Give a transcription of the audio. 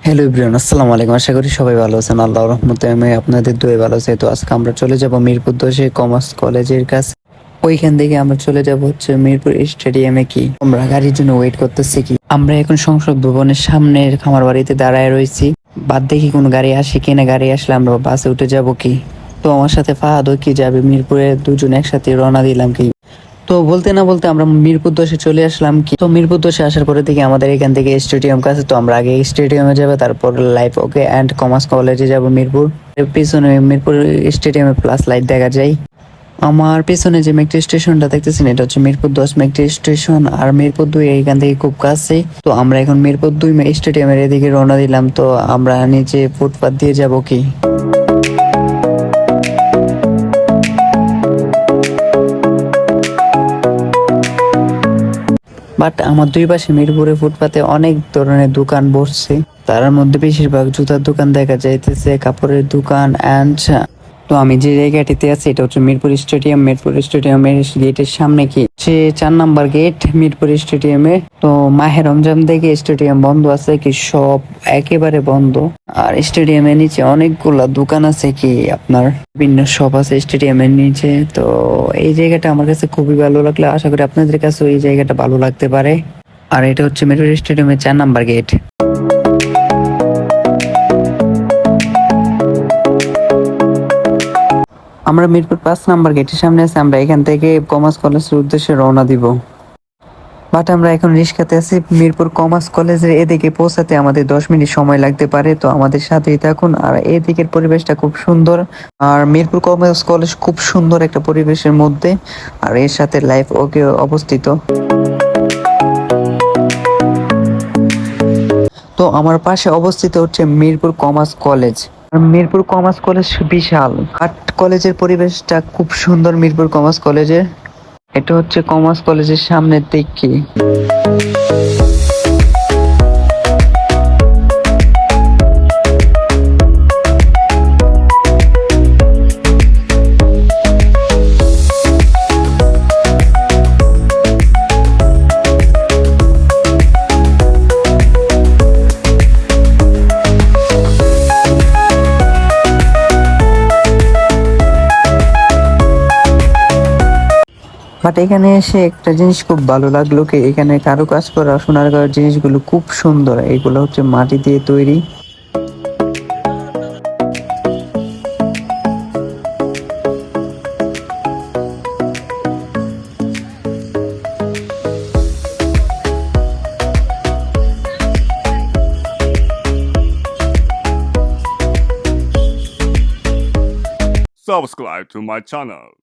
Hello everyone, আসসালামু আলাইকুম। আশা করি সবাই ভালো আছেন। আল্লাহর রহমতে আমি আপনাদের দোয়া ভালো আছি। তো আজকে আমরা চলে যাব মিরপুর 10 কমার্স কলেজের কাছে। ওইখান থেকে আমরা চলে যাব হচ্ছে মিরপুর স্টেডিয়ামে। কি আমরা গাড়ির জন্য ওয়েট করতেছি? কি আমরা এখন সংসদ ভবনের সামনের খামার বাড়িতে দাঁড়ায় রয়েছি। বাদ দেখি কোনো গাড়ি আসে কিনা। গাড়ি আসলে আমরা বাসে উঠে যাব। কি তো আমার সাথে ফাহাদও কি যাবে মিরপুরে, দুজন একসাথে রওনা দিলাম। কি তো বলতে না বলতে আমরা মিরপুর 10 চলে আসলাম। কি তো মিরপুর 10 আসার পরে থেকে আমাদের এখান থেকে স্টেডিয়াম কাছে। তো আমরা আগে স্টেডিয়ামে যাবো, তারপর লাইফ ওকে অ্যান্ড কমার্স কলেজে যাব মিরপুর। এর পিছনে মিরপুর স্টেডিয়ামে প্লাস লাইট দেখা যায়। আমার পিছনে যে মেট্রো স্টেশনটা দেখতেছেন, এটা হচ্ছে মিরপুর 10 মেট্রো স্টেশন। আর মিরপুর 2 এইখান থেকে খুব কাছে। তো আমরা এখন মিরপুর 2 স্টেডিয়ামের এদিকে রওনা দিলাম। তো আমরা নিচে ফুটপাথ দিয়ে যাব। কি বাট আমার দুই পাশে মিরপুরে ফুটপাতে অনেক ধরনের দোকান বসছে। তার মধ্যে বেশিরভাগ জুতার দোকান দেখা যাইতেছে, কাপড়ের দোকান অ্যান্ড তো আমি যে জায়গাটিতে আছি এটা হচ্ছে মিরপুর স্টেডিয়াম। মিরপুর স্টেডিয়ামের গেটের সামনে। কি সে 4 নাম্বার গেট মিরপুর স্টেডিয়ামে। তো মাহে রমজান থেকে স্টেডিয়াম বন্ধ আছে। কি সব একেবারে বন্ধ। আর স্টেডিয়ামের নিচে অনেকগুলা দোকান আছে। কি আপনার বিভিন্ন শপ আছে স্টেডিয়ামের নিচে। তো এই জায়গাটা আমার কাছে খুবই ভালো লাগলো। আশা করি আপনাদের কাছেও এই জায়গাটা ভালো লাগতে পারে। আর এটা হচ্ছে মিরপুর স্টেডিয়ামের 4 নাম্বার গেট। আমরা মিরপুর 5 নাম্বার গেটের সামনে আছি। আমরা এখান থেকে কমার্স কলেজের উদ্দেশ্যে রওনা দিব। বাট আমরা এখন রিক্সাতে আছি। মিরপুর কমার্স কলেজের এদিকে পৌঁছাতে আমাদের 10 মিনিট সময় লাগতে পারে। তো আমাদের সাথেই থাকুন। আর এদিকের পরিবেশটা খুব সুন্দর। আর মিরপুর কমার্স কলেজ খুব সুন্দর একটা পরিবেশের মধ্যে। আর এর সাথে লাইফ ওকে অবস্থিত। তো আমার পাশে অবস্থিত হচ্ছে মিরপুর কমার্স কলেজ। আর মিরপুর কমার্স কলেজ বিশাল। আর্ট কলেজের পরিবেশটা খুব সুন্দর। মিরপুর কমার্স কলেজের এটা হচ্ছে কমার্স কলেজের সামনের দিক। কি বাট এখানে এসে একটা জিনিস খুব ভালো লাগলো। কি এখানে কারুকাজ করা সোনার করার জিনিসগুলো খুব সুন্দর। এগুলো হচ্ছে মাটি দিয়ে তৈরি। Subscribe to my channel.